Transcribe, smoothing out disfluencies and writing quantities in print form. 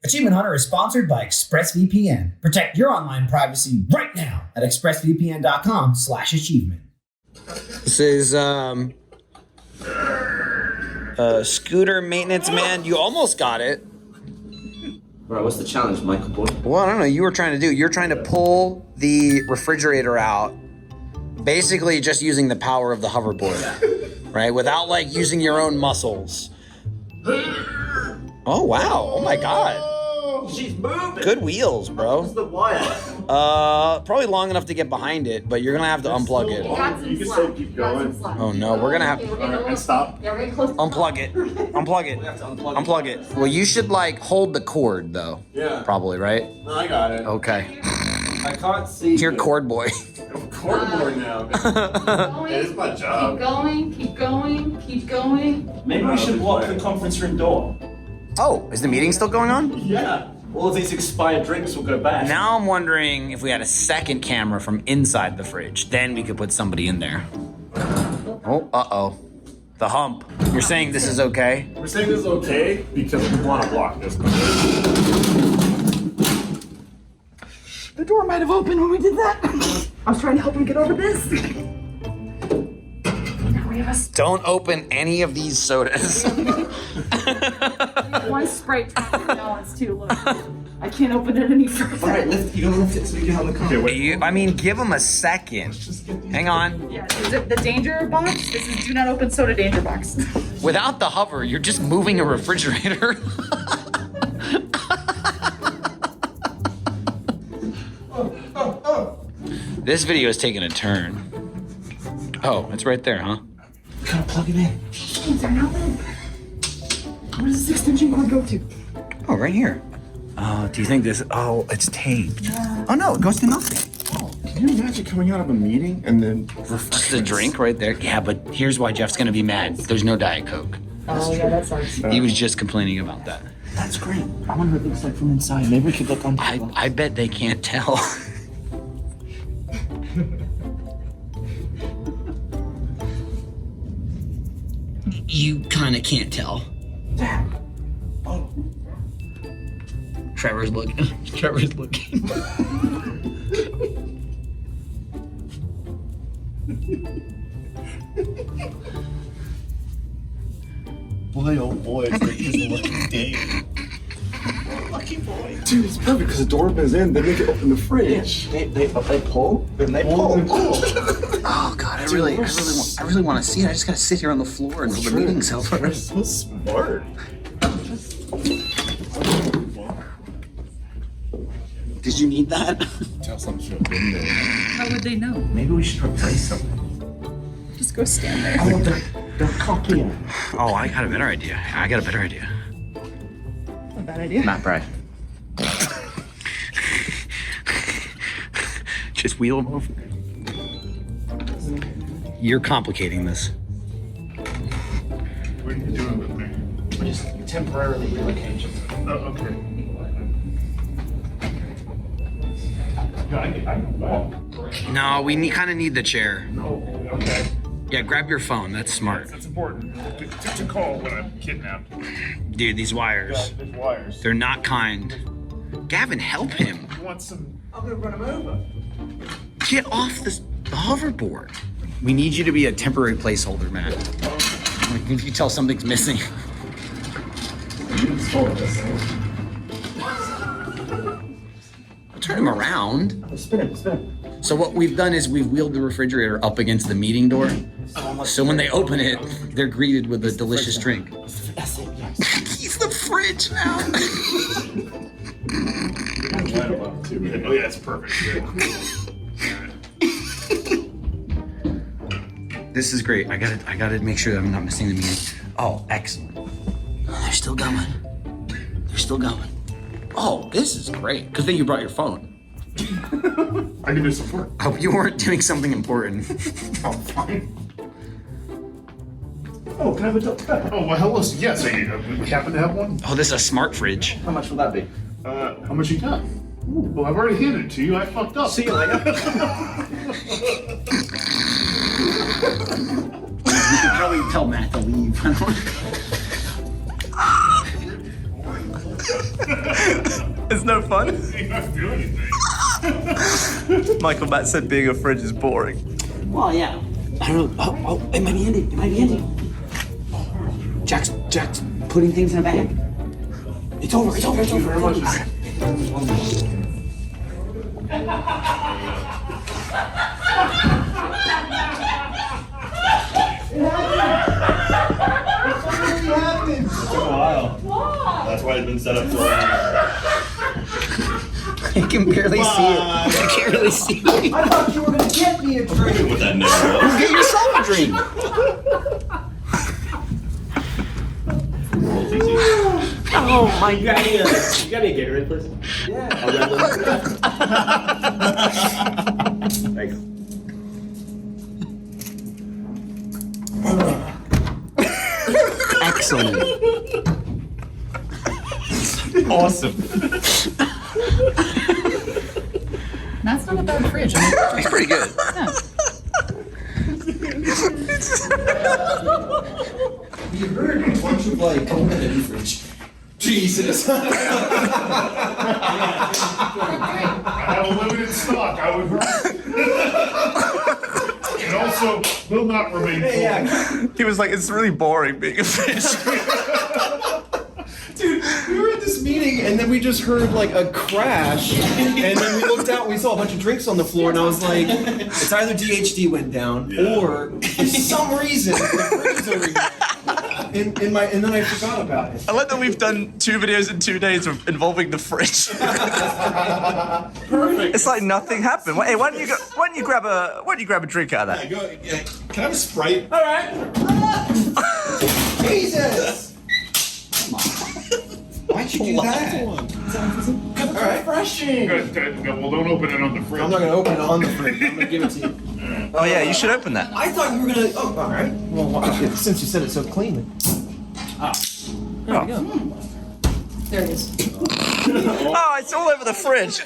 Achievement Hunter is sponsored by ExpressVPN. Protect your online privacy right now at expressvpn.com/achievement. This is scooter maintenance man. You almost got it. Right, what's the challenge, Michael boy? Well, I don't know. You're trying to pull the refrigerator out, basically just using the power of the hoverboard, right? Without like using your own muscles. Oh wow! Oh my God! She's moving. Good wheels, bro. What's the wire? Probably long enough to get behind it, but you're gonna have to unplug it. You can still keep going. Oh no, we're gonna have to And stop. unplug it. Unplug it. Unplug it. Well, you should like hold the cord though. Yeah. Probably, right? No, I got it. Okay. I can't see. You're cord boy. I'm cardboard now. It's my job. Keep going. Maybe we should block the conference room door. Oh, is the meeting still going on? Yeah. All of these expired drinks will go back. Now I'm wondering if we had a second camera from inside the fridge, then we could put somebody in there. Oh, uh-oh. The hump. You're saying this is okay? We're saying this is okay because we want to block this. The door might have opened when we did that. I was trying to help him get over this. Now we have a Don't open any of these sodas. one Sprite. No, it's too low. I can't open it any further. Alright, you gotta lift it so we get on the car. Okay, wait. I mean, give them a second. Hang on. Yeah, is it the danger box? This is do not open soda danger box. Without the hover, you're just moving a refrigerator. This video is taking a turn. Oh, it's right there, huh? Gotta plug it in. They're not in. Where does this extension cord go to? Oh, right here. Do you think this? Oh, it's taped. Oh no, it goes to nothing. Can you imagine coming out of a meeting and then Just a drink right there. Yeah, but here's why Jeff's gonna be mad. There's no Diet Coke. Oh yeah, that sucks. He was just complaining about that. That's great. I wonder what it looks like from inside. Maybe we could look on the I bet they can't tell. You kind of can't tell. Oh. Trevor's looking. Trevor's looking. boy, oh boy, it's a lucky day. Lucky boy. Dude, it's perfect because the door opens in, they make it open the fridge. They pull, then they pull. Oh God, I really want to see it. I just gotta sit here on the floor until the meeting's over. You're so smart. Did you need that? Tell something should have been there. How would they know? Maybe we should replace something. Just go stand there. Oh, they're copying. Oh, I got a better idea. A Bad idea. Not Brad. Just wheel him over. You're complicating this. What are you doing with me? We're just temporarily relocation. Oh, okay. No, I can walk. No, we kind of need the chair. No, okay. Yeah, grab your phone. That's smart. That's important to call when I'm kidnapped. Dude, these wires. There's wires. They're not kind. Gavin, help him. You want some? I'm gonna run him over. Get off the hoverboard. We need you to be a temporary placeholder, Matt. Like, if you tell something's missing. I'll turn him around. Spin it. So what we've done is we've wheeled the refrigerator up against the meeting door. So when they open it, they're greeted with a delicious drink. That's it, yes. He's the fridge now. Oh yeah, it's perfect. This is great. I gotta make sure that I'm not missing the meeting. Oh, excellent. They're still going. Oh, this is great. Good thing you brought your phone. I can do some work. I hope you weren't doing something important. Oh, fine. Oh, can I have a Dr. Pepper? Oh, well, hello. Yes, we happen to have one. Oh, this is a smart fridge. How much will that be? How much you got? Ooh, well, I've already handed it to you. I fucked up. See you later. You can probably tell Matt to leave. It's no fun. You don't have to do anything. Michael Matt said being a fridge is boring. Well, yeah. I don't know. Oh, it might be Andy. It might be Andy. Jack's putting things in a bag. It's over. It's over. It's over. That's why it's been set up so long. I can barely see it. I can't really see it. I thought you were gonna get me a drink. With that note. Get yourself a drink. Oh my God. You got me a Gatorade, please? Yeah. Thanks. Excellent. Awesome. That's not a bad fridge. I mean, It's pretty good. You heard a bunch of like open fridge. Jesus. I have a limited stock, I would heard. And also, will not remain full. He was like, it's really boring being a fish. Dude, we were at this meeting and then we just heard like a crash and then we looked out and we saw a bunch of drinks on the floor and I was like, it's either DHD went down or for some reason the fridge is over here. And then I forgot about it. I like that we've done 2 videos in 2 days involving the fridge. Perfect. It's like nothing happened. Hey, why don't you grab a drink out of that? Can I have a Sprite? All right. Jesus. Why'd you do that? All right. Refreshing. Good. Well, don't open it on the fridge. I'm not gonna open it on the fridge. I'm gonna give it to you. Oh yeah, you should open that. I thought you were gonna. Oh, all right. Well, since you said it so cleanly. There we go. there it is. Oh, it's all over the fridge.